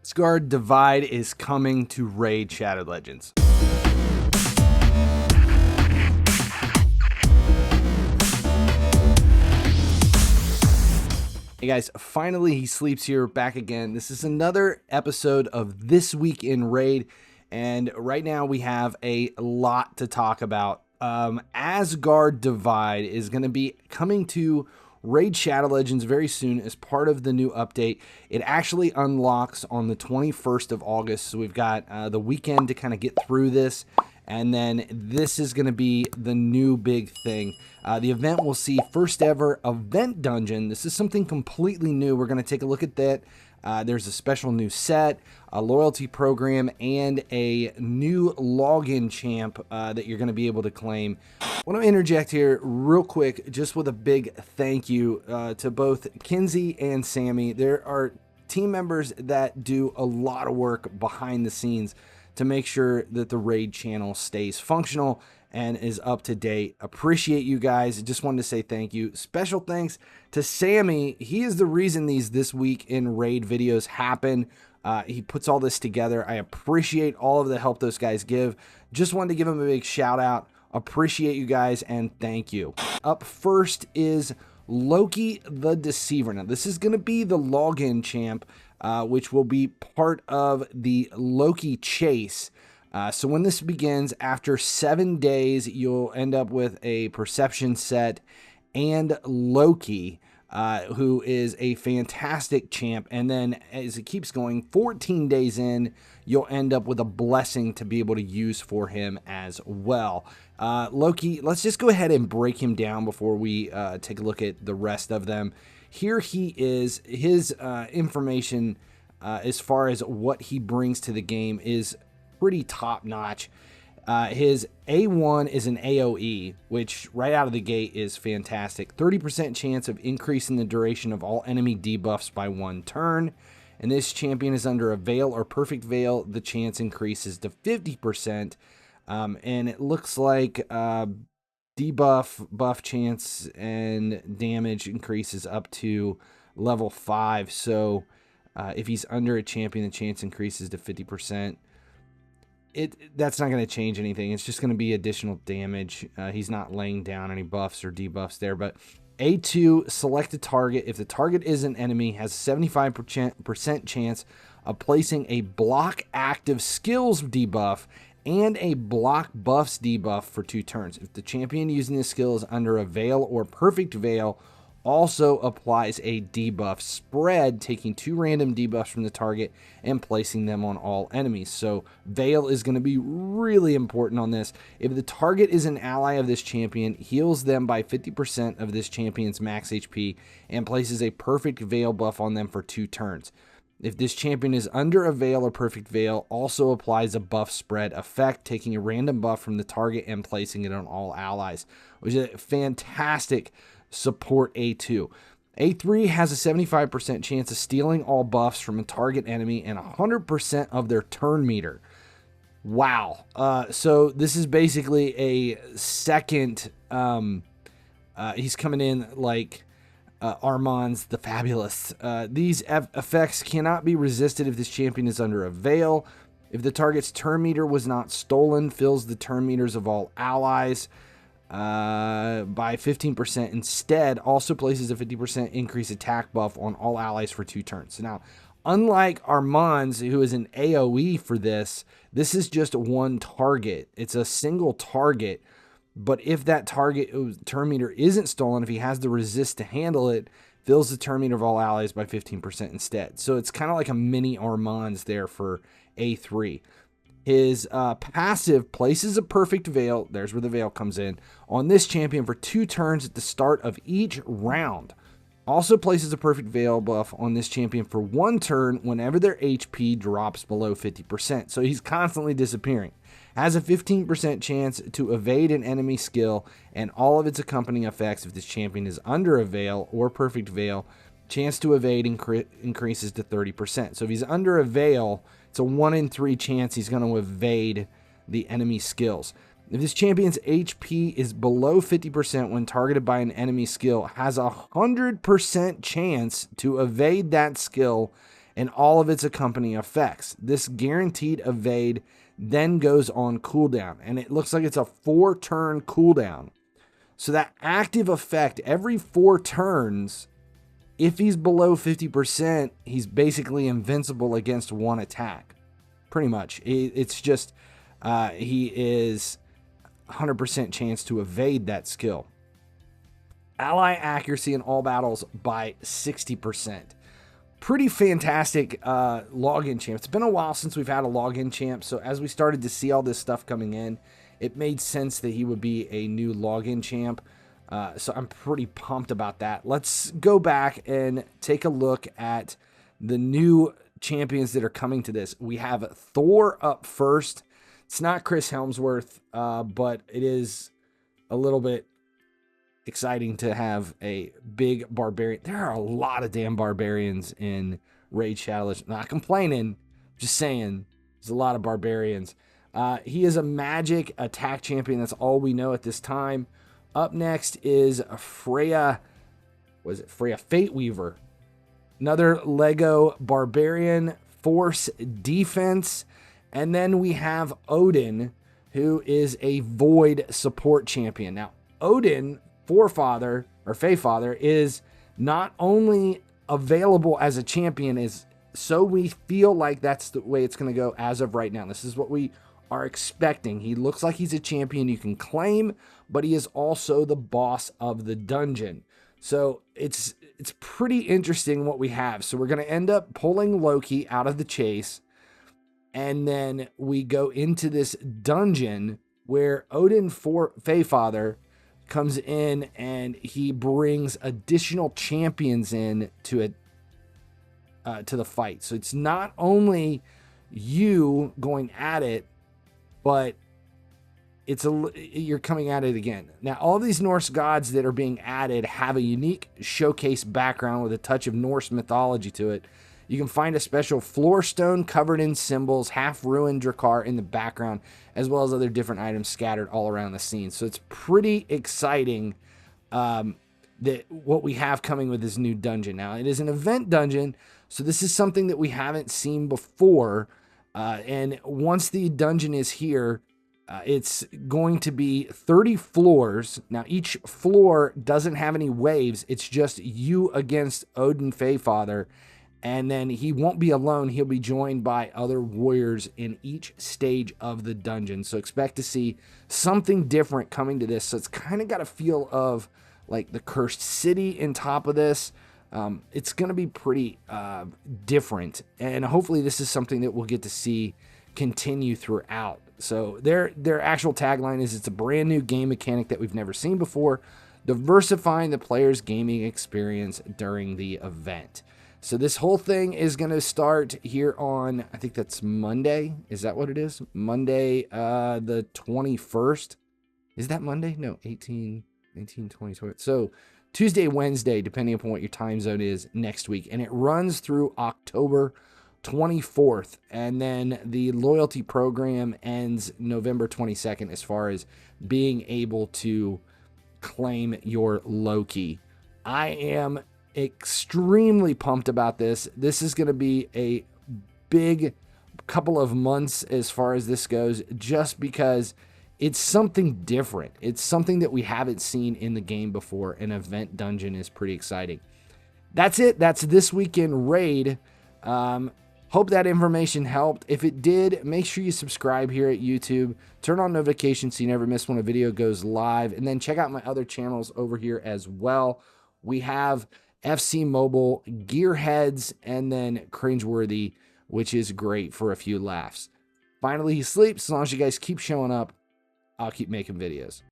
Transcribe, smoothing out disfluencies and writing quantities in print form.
Asgard Divide is coming to Raid Shadow Legends. Hey guys, finally he sleeps here, back again. This is another episode of This Week in Raid, and right now we have a lot to talk about. Asgard Divide is going to be coming to Raid Shadow Legends very soon as part of the new update. It actually unlocks on the 21st of August, so we've got the weekend to kind of get through this, and then this is going to be the new big thing. The event will see first ever event dungeon. This is something completely new. We're going to take a look at that. There's a special new set, a loyalty program, and a new login champ that you're going to be able to claim. I want to interject here real quick just with a big thank you to both Kinsey and Sammy. There are team members that do a lot of work behind the scenes to make sure that the Raid channel stays functional and is up to date. Appreciate you guys. Just wanted to say thank you. Special thanks to Sammy. He is the reason these This Week in Raid videos happen. He puts all this together. I appreciate all of the help those guys give. Just wanted to give him a big shout out. Appreciate you guys and thank you. Up first is Loki the Deceiver. Now this is going to be the login champ, which will be part of the Loki chase. So when this begins, after 7 days, you'll end up with a perception set and Loki, who is a fantastic champ. And then as it keeps going, 14 days in, you'll end up with a blessing to be able to use for him as well. Loki, let's just go ahead and break him down before we take a look at the rest of them. Here he is. His information as far as what he brings to the game is pretty top notch. His A1 is an AoE, which right out of the gate is fantastic. 30% chance of increasing the duration of all enemy debuffs by 1 turn. And this champion is under a veil or perfect veil. The chance increases to 50%. And it looks like debuff, buff chance, and damage increases up to level 5. So if he's under a champion, the chance increases to 50%. That's not going to change anything. It's just going to be additional damage. He's not laying down any buffs or debuffs there. But A2, select a target. If the target is an enemy, has a 75% chance of placing a block active skills debuff and a block buffs debuff for 2 turns. If the champion using this skill is under a veil or perfect veil, also applies a debuff spread, taking 2 random debuffs from the target and placing them on all enemies. So Veil is going to be really important on this. If the target is an ally of this champion, heals them by 50% of this champion's max HP and places a perfect Veil buff on them for 2 turns. If this champion is under a veil or perfect veil, also applies a buff spread effect, taking a random buff from the target and placing it on all allies, which is a fantastic support A2. A3 has a 75% chance of stealing all buffs from a target enemy and 100% of their turn meter. Wow. So this is basically a second, he's coming in like Armand's the Fabulous. These effects cannot be resisted if this champion is under a veil. If the target's turn meter was not stolen, fills the turn meters of all allies by 15%. Instead, also places a 50% increased attack buff on all allies for 2 turns. So now, unlike Armand's, who is an AoE for this, this is just one target. It's a single target. But if that target turn meter isn't stolen, if he has the resist to handle it, fills the turn meter of all allies by 15% instead. So it's kind of like a mini Armand's there for A3. His passive places a perfect veil, there's where the veil comes in, on this champion for 2 turns at the start of each round. Also places a perfect veil buff on this champion for 1 turn whenever their HP drops below 50%. So he's constantly disappearing. Has a 15% chance to evade an enemy skill and all of its accompanying effects if this champion is under a veil or perfect veil. Chance to evade increases to 30%. So if he's under a veil, it's a 1 in 3 chance he's going to evade the enemy skills. If this champion's HP is below 50% when targeted by an enemy skill, has a 100% chance to evade that skill and all of its accompanying effects. This guaranteed evade then goes on cooldown, and it looks like it's a 4-turn cooldown. So that active effect every 4 turns, if he's below 50%, he's basically invincible against 1 attack. Pretty much. It's just he is 100% chance to evade that skill. Ally accuracy in all battles by 60%. Pretty fantastic login champ. It's been a while since we've had a login champ, so as we started to see all this stuff coming in, it made sense that he would be a new login champ. So I'm pretty pumped about that. Let's go back and take a look at the new champions that are coming to this. We have Thor up first. It's not Chris Hemsworth, but it is a little bit exciting to have a big barbarian. There are a lot of damn barbarians in Raid Shadow Legends. Not complaining, just saying there's a lot of barbarians. He is a magic attack champion. That's all we know at this time. Up next is Freya. Was it Freya Fateweaver? Another Lego barbarian, force defense. And then we have Odin, who is a void support champion. Now, Odin, Forefather or Feyfather, is not only available as a champion, so we feel like that's the way it's going to go as of right now. This is what we are expecting. He looks like he's a champion you can claim, but he is also the boss of the dungeon. So it's pretty interesting what we have. So we're going to end up pulling Loki out of the chase, and then we go into this dungeon where Odin Feyfather comes in and he brings additional champions in to the fight. So it's not only you going at it, but you're coming at it again. Now, all these Norse gods that are being added have a unique showcase background with a touch of Norse mythology to it. You can find a special floor stone covered in symbols, half-ruined Drakkar in the background, as well as other different items scattered all around the scene. So it's pretty exciting that what we have coming with this new dungeon. Now, it is an event dungeon, so this is something that we haven't seen before. And once the dungeon is here, it's going to be 30 floors. Now, each floor doesn't have any waves. It's just you against Odin Feyfather. And then he won't be alone. He'll be joined by other warriors in each stage of the dungeon. So expect to see something different coming to this. So it's kind of got a feel of like the Cursed City in top of this. It's going to be pretty different. And hopefully this is something that we'll get to see continue throughout. So their actual tagline is, it's a brand new game mechanic that we've never seen before, diversifying the player's gaming experience during the event. So this whole thing is going to start here on, I think that's Monday. Is that what it is? Monday, the 21st. Is that Monday? No, 18, 20, 20. So Tuesday, Wednesday, depending upon what your time zone is next week. And it runs through October 24th. And then the loyalty program ends November 22nd as far as being able to claim your Loki. I am extremely pumped about this. This is going to be a big couple of months as far as this goes, just because it's something different. It's something that we haven't seen in the game before. An event dungeon is pretty exciting. That's it. That's this weekend raid. Hope that information helped. If it did, make sure you subscribe here at YouTube. Turn on notifications so you never miss when a video goes live. And then check out my other channels over here as well. We have FC Mobile, Gearheads, and then Cringeworthy, which is great for a few laughs. Finally, he sleeps. As long as you guys keep showing up, I'll keep making videos.